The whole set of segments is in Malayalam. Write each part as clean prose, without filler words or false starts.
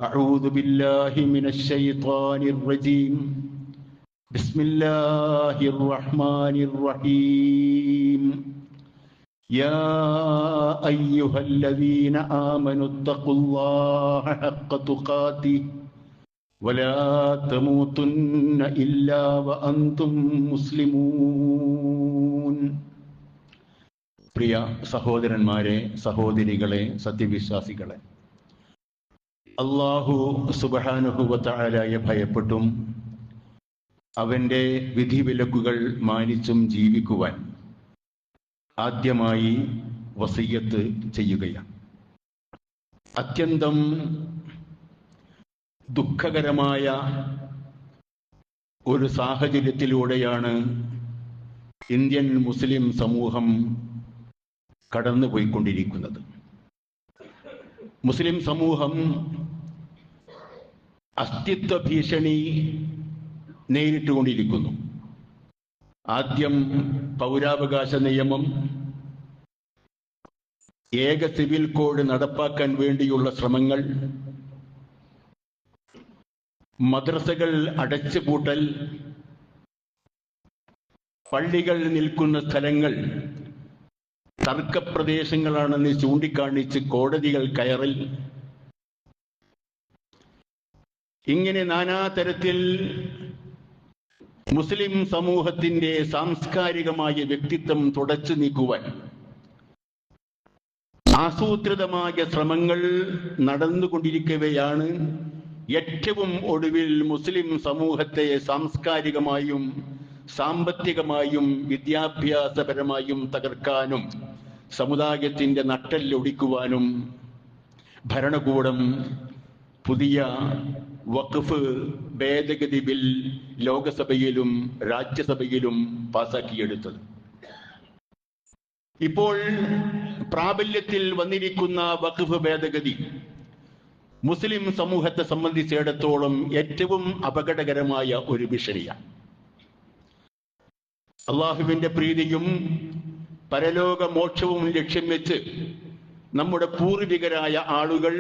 أعوذ بالله من الشيطان الرجيم. بسم الله الرحمن الرحيم. يا أيها الذين آمنوا اتقوا الله حق تقاته ولا تموتن إلا وأنتم مسلمون. പ്രിയ സഹോദരന്മാരെ, സഹോദരികളെ, സത്യവിശ്വാസികളെ, അല്ലാഹു സുബ്ഹാനഹു വ തആലയെ ഭയപ്പെട്ടും അവന്റെ വിധിവിലക്കുകൾ മാനിച്ചും ജീവിക്കുവാൻ ആദ്യമായി വസിയ്യത്ത് ചെയ്യുകയാണ്. അത്യന്തം ദുഃഖകരമായ ഒരു സാഹചര്യത്തിലൂടെയാണ് ഇന്ത്യൻ മുസ്ലിം സമൂഹം കടന്നുപോയിക്കൊണ്ടിരിക്കുന്നത്. മുസ്ലിം സമൂഹം അസ്തിത്വ ഭീഷണി നേരിട്ടുകൊണ്ടിരിക്കുന്നു. ആദ്യം പൗരാവകാശ നിയമം, ഏക സിവിൽ കോഡ് നടപ്പാക്കാൻ വേണ്ടിയുള്ള ശ്രമങ്ങൾ, മദ്രസകൾ അടച്ചുപൂട്ടൽ, പള്ളികൾ നിൽക്കുന്ന സ്ഥലങ്ങൾ തർക്കപ്രദേശങ്ങളാണെന്ന് ചൂണ്ടിക്കാണിച്ച് കോടതികൾ കയറൽ, ഇങ്ങനെ നാനാതരത്തിൽ മുസ്ലിം സമൂഹത്തിന്റെ സാംസ്കാരികമായ വ്യക്തിത്വം തുടച്ചു നീക്കുവാൻ ആസൂത്രിതമായ ശ്രമങ്ങൾ നടന്നുകൊണ്ടിരിക്കവെയാണ് ഏറ്റവും ഒടുവിൽ മുസ്ലിം സമൂഹത്തെ സാംസ്കാരികമായും സാമ്പത്തികമായും വിദ്യാഭ്യാസപരമായും തകർക്കാനും സമുദായത്തിന്റെ നട്ടെല്ലൊടിക്കുവാനും ഭരണകൂടം പുതിയ വഖഫ് ഭേദഗതി ബിൽ ലോകസഭയിലും രാജ്യസഭയിലും പാസാക്കിയെടുത്തത്. ഇപ്പോൾ പ്രാബല്യത്തിൽ വന്നിരിക്കുന്ന വഖഫ് ഭേദഗതി മുസ്ലിം സമൂഹത്തെ സംബന്ധിച്ചിടത്തോളം ഏറ്റവും അപകടകരമായ ഒരു ഭീഷണിയാണ്. അള്ളാഹുവിന്റെ പ്രീതിയും പരലോക മോക്ഷവും ലക്ഷ്യം വെച്ച് നമ്മുടെ പൂർവികരായ ആളുകൾ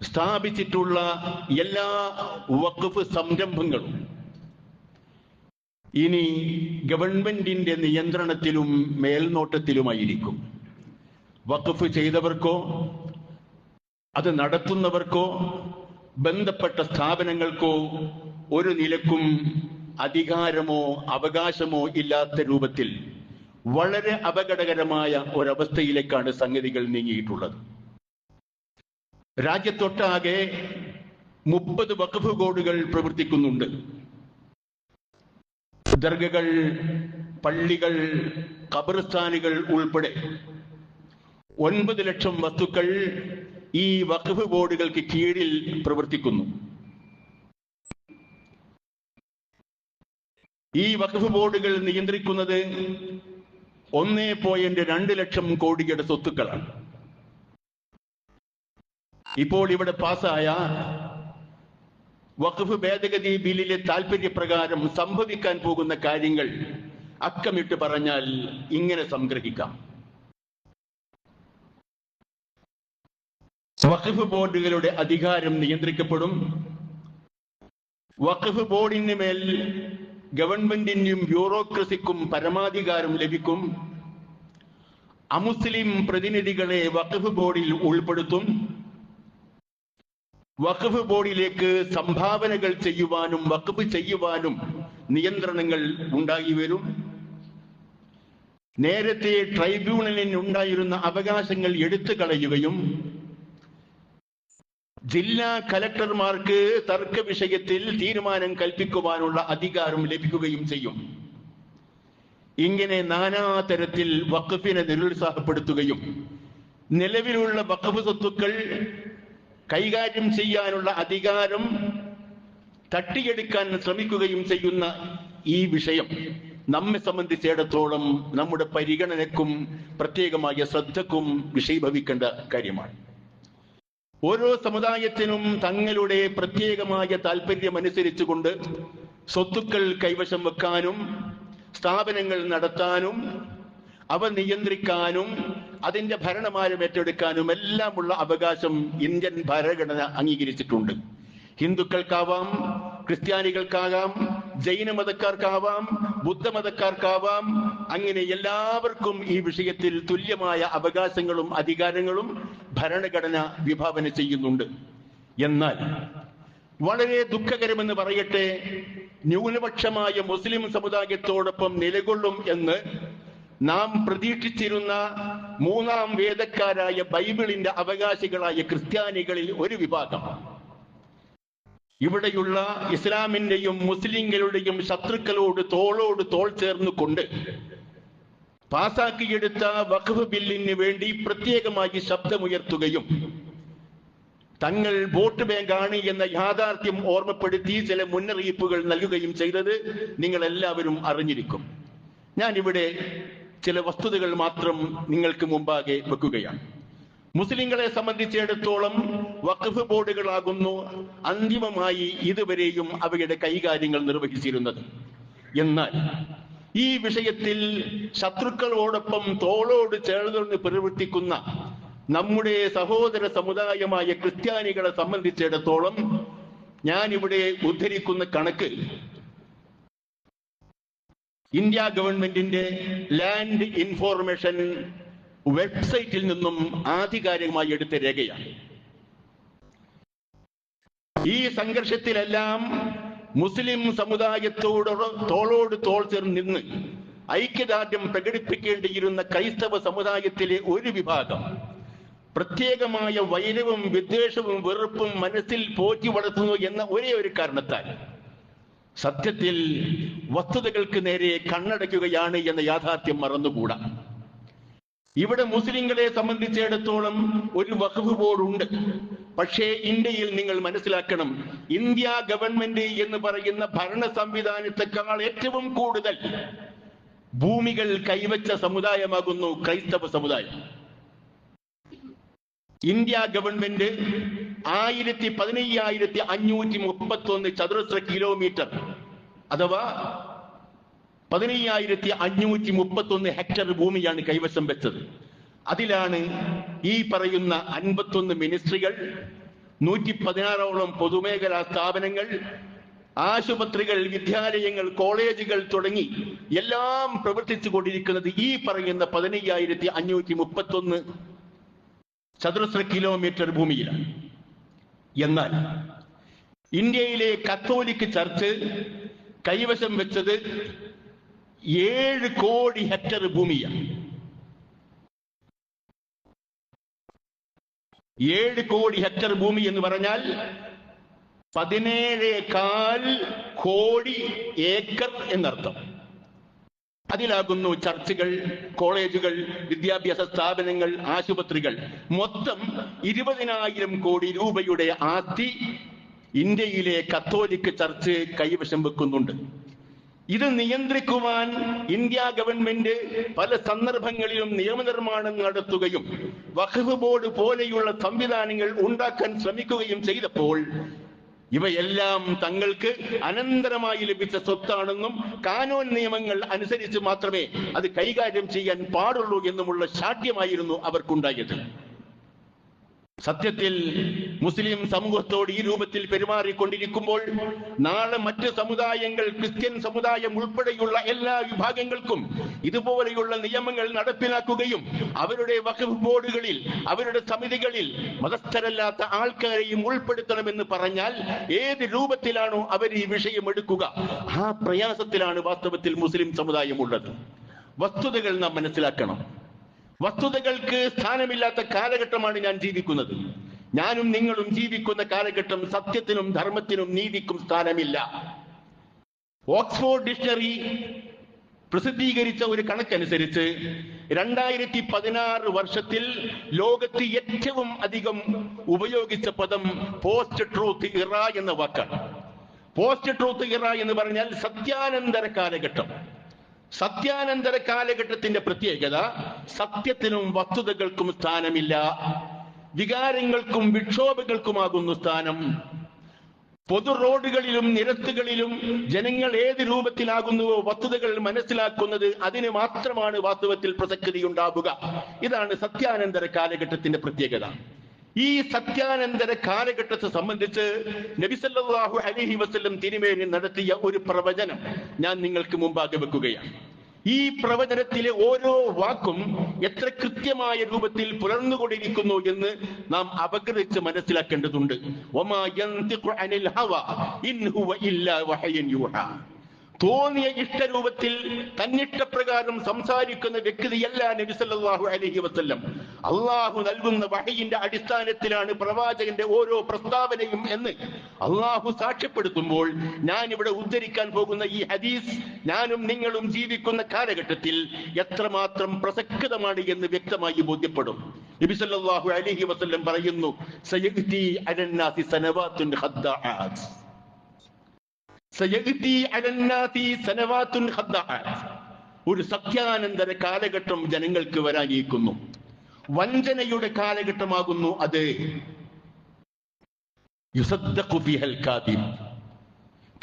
സ്ഥാപിച്ചിട്ടുള്ള എല്ലാ വഖഫ് സംരംഭങ്ങളും ഇനി ഗവൺമെന്റിന്റെ നിയന്ത്രണത്തിലും മേൽനോട്ടത്തിലുമായിരിക്കും. വഖഫ് ചെയ്തവർക്കോ അത് നടത്തുന്നവർക്കോ ബന്ധപ്പെട്ട സ്ഥാപനങ്ങൾക്കോ ഒരു നിലക്കും അധികാരമോ അവകാശമോ ഇല്ലാത്ത രൂപത്തിൽ വളരെ അപകടകരമായ ഒരവസ്ഥയിലേക്കാണ് സംഗതികൾ നീങ്ങിയിട്ടുള്ളത്. രാജ്യത്തൊട്ടാകെ 30 വഖഫ് ബോർഡുകൾ പ്രവർത്തിക്കുന്നുണ്ട്. ദർഗകൾ, പള്ളികൾ, ഖബർസ്ഥാനുകൾ ഉൾപ്പെടെ 9 ലക്ഷം വസ്തുക്കൾ ഈ വഖഫ് ബോർഡുകൾക്ക് കീഴിൽ പ്രവർത്തിക്കുന്നു. ഈ വഖഫ് ബോർഡുകൾ നിയന്ത്രിക്കുന്നത് 1.2 ലക്ഷം കോടിയുടെ സ്വത്തുക്കളാണ്. ഇപ്പോൾ ഇവിടെ പാസ്സായ വഖഫ് ഭേദഗതി ബില്ലിലെ താൽപര്യപ്രകാരം സംഭവിക്കാൻ പോകുന്ന കാര്യങ്ങൾ അക്കമിട്ട് പറഞ്ഞാൽ ഇങ്ങനെ സംഗ്രഹിക്കാം. വഖഫ് ബോർഡുകളുടെ അധികാരം നിയന്ത്രിക്കപ്പെടും. വഖഫ് ബോർഡിന് മേൽ ഗവൺമെന്റിനും ബ്യൂറോക്രസിക്കും പരമാധികാരം ലഭിക്കും. അമുസ്ലിം പ്രതിനിധികളെ വഖഫ് ബോർഡിൽ ഉൾപ്പെടുത്തും. വഖഫ് ബോർഡിലേക്ക് സംഭാവനകൾ ചെയ്യുവാനും വഖഫ് ചെയ്യുവാനും നിയന്ത്രണങ്ങൾ ഉണ്ടായി വരും. നേരത്തെ ട്രൈബ്യൂണലിന് ഉണ്ടായിരുന്ന അവകാശങ്ങൾ എടുത്തു കളയുകയും ജില്ലാ കലക്ടർമാർക്ക് തർക്ക വിഷയത്തിൽ തീരുമാനം കൽപ്പിക്കുവാനുള്ള അധികാരം ലഭിക്കുകയും ചെയ്യും. ഇങ്ങനെ നാനാതരത്തിൽ വഖഫിനെ നിരുത്സാഹപ്പെടുത്തുകയും നിലവിലുള്ള വഖഫ് സ്വത്തുക്കൾ കൈകാര്യം ചെയ്യാനുള്ള അധികാരം തട്ടിയെടുക്കാൻ ശ്രമിക്കുകയും ചെയ്യുന്ന ഈ വിഷയം നമ്മെ സംബന്ധിച്ചിടത്തോളം നമ്മുടെ പരിഗണനക്കും പ്രത്യേകമായ ശ്രദ്ധക്കും വിഷയീഭവിക്കേണ്ട കാര്യമാണ്. ഓരോ സമുദായത്തിനും തങ്ങളുടെ പ്രത്യേകമായ താല്പര്യമനുസരിച്ചുകൊണ്ട് സ്വത്തുക്കൾ കൈവശം വെക്കാനും സ്ഥാപനങ്ങൾ നടത്താനും അവ നിയന്ത്രിക്കാനും അതിന്റെ ഭരണമാരം ഏറ്റെടുക്കാനും എല്ലാമുള്ള അവകാശം ഇന്ത്യൻ ഭരണഘടന അംഗീകരിച്ചിട്ടുണ്ട്. ഹിന്ദുക്കൾക്കാവാം, ക്രിസ്ത്യാനികൾക്കാകാം, ജൈനമതക്കാർക്കാവാം, ബുദ്ധമതക്കാർക്കാവാം, അങ്ങനെ എല്ലാവർക്കും ഈ വിഷയത്തിൽ തുല്യമായ അവകാശങ്ങളും അധികാരങ്ങളും ഭരണഘടന വിഭാവന ചെയ്യുന്നുണ്ട്. എന്നാൽ വളരെ ദുഃഖകരമെന്ന് പറയട്ടെ, ന്യൂനപക്ഷമായ മുസ്ലിം സമുദായത്തോടൊപ്പം നിലകൊള്ളും എന്ന് നാം പ്രതീക്ഷിച്ചിരുന്ന മൂന്നാം വേദക്കാരായ ബൈബിളിന്റെ അവകാശികളായ ക്രിസ്ത്യാനികളിൽ ഒരു വിഭാഗം ഇവിടെയുള്ള ഇസ്ലാമിന്റെയും മുസ്ലിങ്ങളുടെയും ശത്രുക്കളോട് തോളോട് തോൾ ചേർന്നുകൊണ്ട് പാസാക്കിയെടുത്ത വഖഫ് ബില്ലിന് വേണ്ടി പ്രത്യേകമായി ശബ്ദമുയർത്തുകയും തങ്ങൾ വോട്ട് ബാങ്കാണ് എന്ന യാഥാർത്ഥ്യം ഓർമ്മപ്പെടുത്തി ചില മുന്നറിയിപ്പുകൾ നൽകുകയും ചെയ്തത് നിങ്ങൾ എല്ലാവരും അറിഞ്ഞിരിക്കും. ഞാൻ ഇവിടെ ചില വസ്തുതകൾ മാത്രം നിങ്ങൾക്ക് മുമ്പാകെ വെക്കുകയാണ്. മുസ്ലിങ്ങളെ സംബന്ധിച്ചിടത്തോളം വഖഫ് ബോർഡുകളാകുന്നു അന്തിമമായി ഇതുവരെയും അവയുടെ കൈകാര്യങ്ങൾ നിർവഹിച്ചിരുന്നത്. എന്നാൽ ഈ വിഷയത്തിൽ ശത്രുക്കളോടൊപ്പം തോളോട് ചേർന്ന് പ്രവർത്തിക്കുന്ന നമ്മുടെ സഹോദര സമുദായമായ ക്രിസ്ത്യാനികളെ സംബന്ധിച്ചിടത്തോളം ഞാൻ ഇവിടെ ഉദ്ധരിക്കുന്ന കണക്ക് ഇന്ത്യ ഗവൺമെന്റിന്റെ ലാൻഡ് ഇൻഫോർമേഷൻ വെബ്സൈറ്റിൽ നിന്നും ആധികാരികമായി എടുത്ത രേഖയാണ്. ഈ സംഘർഷത്തിലെല്ലാം മുസ്ലിം സമുദായത്തോട് തോളോട് തോൾ ചേർന്ന് നിന്ന് ഐക്യദാർഢ്യം പ്രകടിപ്പിക്കേണ്ടിയിരുന്ന ക്രൈസ്തവ സമുദായത്തിലെ ഒരു വിഭാഗം പ്രത്യേകമായ വൈരവും വിദ്വേഷവും വെറുപ്പും മനസ്സിൽ പോറ്റി വളർത്തുന്നു എന്ന ഒരേ ഒരു കാരണത്താൽ സത്യത്തിൽ വസ്തുതകൾക്ക് നേരെ കണ്ണടയ്ക്കുകയാണ് എന്ന യാഥാർത്ഥ്യം മറന്നുകൂടാ. ഇവിടെ മുസ്ലിങ്ങളെ സംബന്ധിച്ചിടത്തോളം ഒരു വഖഫ് ബോർഡ് ഉണ്ട്. പക്ഷേ ഇന്ത്യയിൽ നിങ്ങൾ മനസ്സിലാക്കണം, ഇന്ത്യ ഗവൺമെന്റ് എന്ന് പറയുന്ന ഭരണ സംവിധാനത്തെക്കാൾ ഏറ്റവും കൂടുതൽ ഭൂമികൾ കൈവച്ച സമുദായമാകുന്നു ക്രൈസ്തവ സമുദായം. ഇന്ത്യ ഗവൺമെന്റ് 1531 ചതുരശ്ര കിലോമീറ്റർ അഥവാ 1531 ഹെക്ടർ ഭൂമിയാണ് കൈവശം വെച്ചത്. അതിലാണ് ഈ പറയുന്ന 51 മിനിസ്ട്രികൾ, 116ഓളം പൊതുമേഖലാ സ്ഥാപനങ്ങൾ, ആശുപത്രികൾ, വിദ്യാലയങ്ങൾ, കോളേജുകൾ തുടങ്ങി എല്ലാം പ്രവർത്തിച്ചു കൊണ്ടിരിക്കുന്നത് ഈ പറയുന്ന 1531 ചതുരശ്ര കിലോമീറ്റർ ഭൂമിയിലാണ്. എന്നാൽ ഇന്ത്യയിലെ കത്തോലിക് ചർച്ച് കൈവശം വെച്ചത് 7 കോടി ഹെക്ടർ ഭൂമിയാണ്. 7 കോടി ഹെക്ടർ ഭൂമി എന്ന് പറഞ്ഞാൽ 17.25 കോടി ഏക്കർ എന്നർത്ഥം. അതിലാകുന്നു ചർച്ചുകൾ, കോളേജുകൾ, വിദ്യാഭ്യാസ സ്ഥാപനങ്ങൾ, ആശുപത്രികൾ. മൊത്തം 20,000 കോടി രൂപയുടെ ആസ്തി ഇന്ത്യയിലെ കത്തോലിക് ചർച്ച് കൈവശം വെക്കുന്നുണ്ട്. ഇത് നിയന്ത്രിക്കുവാൻ ഇന്ത്യ ഗവൺമെന്റ് പല സന്ദർഭങ്ങളിലും നിയമനിർമ്മാണം നടത്തുകയും വഖഫ് ബോർഡ് പോലെയുള്ള സംവിധാനങ്ങൾ ഉണ്ടാക്കാൻ ശ്രമിക്കുകയും ചെയ്തപ്പോൾ ഇവയെല്ലാം തങ്ങൾക്ക് അനന്തരമായി ലഭിച്ച സ്വത്താണെന്നും കാനൂൻ നിയമങ്ങൾ അനുസരിച്ച് മാത്രമേ അത് കൈകാര്യം ചെയ്യാൻ പാടുള്ളൂ എന്നുമുള്ള ശാഠ്യമായിരുന്നു അവർക്കുണ്ടായത്. സത്യത്തിൽ മുസ്ലിം സമൂഹത്തോട് ഈ രൂപത്തിൽ പെരുമാറിക്കൊണ്ടിരിക്കുമ്പോൾ നാളെ മറ്റ് സമുദായങ്ങൾ, ക്രിസ്ത്യൻ സമുദായം ഉൾപ്പെടെയുള്ള എല്ലാ വിഭാഗങ്ങൾക്കും ഇതുപോലെയുള്ള നിയമങ്ങൾ നടപ്പിലാക്കുകയും അവരുടെ വഖഫ് ബോർഡുകളിൽ, അവരുടെ സമിതികളിൽ മതസ്ഥരല്ലാത്ത ആൾക്കാരെയും ഉൾപ്പെടുത്തണമെന്ന് പറഞ്ഞാൽ ഏത് രൂപത്തിലാണോ അവർ ഈ വിഷയം എടുക്കുക, ആ പ്രയാസത്തിലാണ് വാസ്തവത്തിൽ മുസ്ലിം സമുദായം ഉള്ളത്. വസ്തുതകൾ നാം മനസ്സിലാക്കണം. വസ്തുതകൾക്ക് സ്ഥാനമില്ലാത്ത കാലഘട്ടമാണ് ഞാൻ ജീവിക്കുന്നത്. ഞാനും നിങ്ങളും ജീവിക്കുന്ന കാലഘട്ടം സത്യത്തിനും ധർമ്മത്തിനും നീതിക്കും സ്ഥാനമില്ല. ഓക്സ്ഫോർഡ് ഡിക്ഷണറി പ്രസിദ്ധീകരിച്ച ഒരു കണക്കനുസരിച്ച് 2016 വർഷത്തിൽ ലോകത്ത് ഏറ്റവും അധികം ഉപയോഗിച്ച പദം പോസ്റ്റ് ട്രൂത്ത് ഇറ എന്ന വാക്കാണ്. പോസ്റ്റ് ട്രൂത്ത് ഇറ എന്ന് പറഞ്ഞാൽ സത്യാനന്തര കാലഘട്ടം. സത്യാനന്തര കാലഘട്ടത്തിന്റെ പ്രത്യേകത സത്യത്തിനും വസ്തുതകൾക്കും സ്ഥാനമില്ല, വികാരങ്ങൾക്കും വിക്ഷോഭങ്ങൾക്കുമാകുന്നു സ്ഥാനം. പൊതു റോഡുകളിലും നിരത്തുകളിലും ജനങ്ങൾ ഏത് രൂപത്തിലാകുന്നുവോ വസ്തുതകൾ മനസ്സിലാക്കുന്നത് അതിന് മാത്രമാണ് വാസ്തവത്തിൽ പ്രസക്തി ഉണ്ടാവുക. ഇതാണ് സത്യാനന്തര കാലഘട്ടത്തിന്റെ പ്രത്യേകത. ഈ സത്യാനന്തര കാലഘട്ടത്തെ സംബന്ധിച്ച് നബി സല്ലല്ലാഹു അലൈഹി വസല്ലം തിരുമേനി നടത്തിയ ഒരു പ്രവചനം ഞാൻ നിങ്ങൾക്ക് മുമ്പാകെ വെക്കുകയാണ്. ഈ പ്രവചനത്തിലെ ഓരോ വാക്കും എത്ര കൃത്യമായ രൂപത്തിൽ പുലർന്നുകൊണ്ടിരിക്കുന്നു എന്ന് നാം അപഗ്രഹിച്ച് മനസ്സിലാക്കേണ്ടതുണ്ട്. വമാ യന്തിഖു അനിൽ ഹവ ഇൻ ഹുവ ഇല്ലാ വഹയ്യുൻ യൂഹാ. തോന്നിയ ഇഷ്ടരൂപത്തിൽ തന്നിഷ്ടപ്രകാരം സംസാരിക്കുന്ന വ്യക്തിയല്ല നബി സല്ലല്ലാഹു അലൈഹി വസല്ലം. അള്ളാഹു നൽകുന്ന വഹയിന്റെ അടിസ്ഥാനത്തിലാണ് പ്രവാചകന്റെ ഓരോ പ്രസ്താവനയും എന്ന് അള്ളാഹു സാക്ഷ്യപ്പെടുത്തുമ്പോൾ ഞാൻ ഇവിടെ ഉദ്ധരിക്കാൻ പോകുന്ന ഈ ഹദീസ് ഞാനും നിങ്ങളും ജീവിക്കുന്ന കാലഘട്ടത്തിൽ എത്രമാത്രം പ്രസക്തമാണ് എന്ന് വ്യക്തമായി ബോധ്യപ്പെടും. നബി സല്ലല്ലാഹു അലൈഹി വസല്ലം പറയുന്നു, സയഅതി അലന്നാസി സനവാത്തുൻ ഖദ്ദാഅത്ത്. ഒരു സത്യാനന്തര കാലഘട്ടം ജനങ്ങൾക്ക് വരാനിരിക്കുന്നു. വഞ്ചനയുടെ കാലഘട്ടമാകുന്നു അത്. യുസദ്ദഖു ഫീഹൽ കാദിബ്.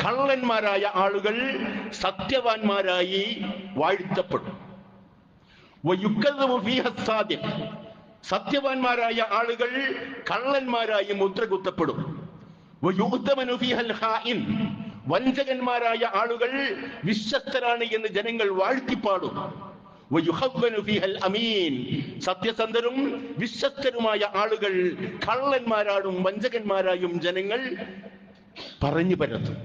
കള്ളന്മാരായ ആളുകൾ സത്യവാന്മാരായി വാഴ്ത്തപ്പെടും. വയുക്കദ്ദബു ഫീഹസ് സാദിഖ്. സത്യവാന്മാരായ ആളുകൾ കള്ളന്മാരായി മുദ്രകുത്തപ്പെടും. വയുഅ്തമനു ഫീഹൽ ഖായിൻ. വഞ്ചകന്മാരായ ആളുകൾ വിശ്വസ്തരാണ് എന്ന് ജനങ്ങൾ വാഴ്ത്തിപ്പാടും. വയുഖവ്വനു ഫീഹൽ അമീൻ. സത്യസന്ധരും വിശ്വസ്തരുമായ ആളുകൾ കള്ളന്മാരായും വഞ്ചകന്മാരായും ജനങ്ങൾ പറഞ്ഞു പരത്തും.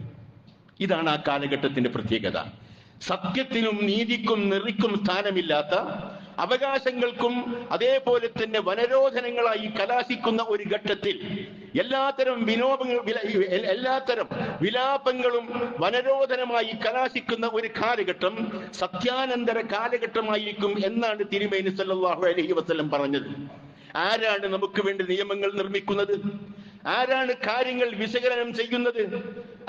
ഇതാണ് ആ കാലഘട്ടത്തിന്റെ പ്രത്യേകത. സത്യത്തിനും നീതിക്കും നെറിക്കും സ്ഥാനമില്ലാത്ത, അവകാശങ്ങൾക്കും അതേപോലെ തന്നെ വനരോധനങ്ങളായി കലാശിക്കുന്ന ഒരു ഘട്ടത്തിൽ എല്ലാത്തരം വിലാപങ്ങളും വനരോധനമായി കലാശിക്കുന്ന ഒരു കാലഘട്ടം സത്യാനന്തര കാലഘട്ടമായിരിക്കും എന്നാണ് തിരുമേനി സല്ലല്ലാഹു അലൈഹി വസല്ലം പറഞ്ഞത്. ആരാണ് നമുക്ക് വേണ്ടി നിയമങ്ങൾ നിർമ്മിക്കുന്നത്? ആരാണ് കാര്യങ്ങൾ വിശകലനം ചെയ്യുന്നത്?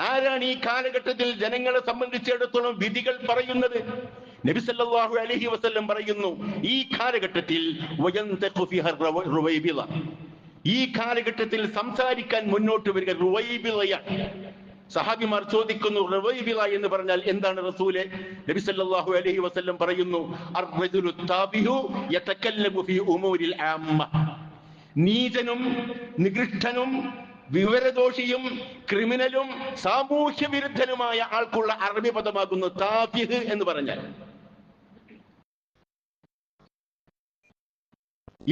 ആരാണ് ഈ കാലഘട്ടത്തിൽ ജനങ്ങളെ സംബന്ധിച്ചിടത്തോളം വിധികൾ പറയുന്നത്? നബി സല്ലല്ലാഹു അലൈഹി വസല്ലം പറയുന്നു, ഈ കാലഘട്ടത്തിൽ വയന്തഖു ഫിഹ റുവൈബിള. ഈ കാലഘട്ടത്തിൽ സംസാരിക്കാൻ മുന്നോട്ട് വരിക റുവൈബിളയാണ്. സഹാബിമാർ ചോദിക്കുന്നു, റുവൈബിള എന്ന് പറഞ്ഞാൽ എന്താണ് റസൂലേ? നബി സല്ലല്ലാഹു അലൈഹി വസല്ലം പറയുന്നു, അർറജുലു താബിഹു യതകല്ലമു ഫീ ഉമൂരിൽ ആമ്മ. നീചനും നികൃഷ്ടനും വിവരദോഷിയും ക്രിമിനലും സാമൂഹ്യ വിരുദ്ധനുമായ ആൾക്കുള്ള അറബി പദമാകുന്നു താഫിഹ് എന്ന് പറഞ്ഞാൽ.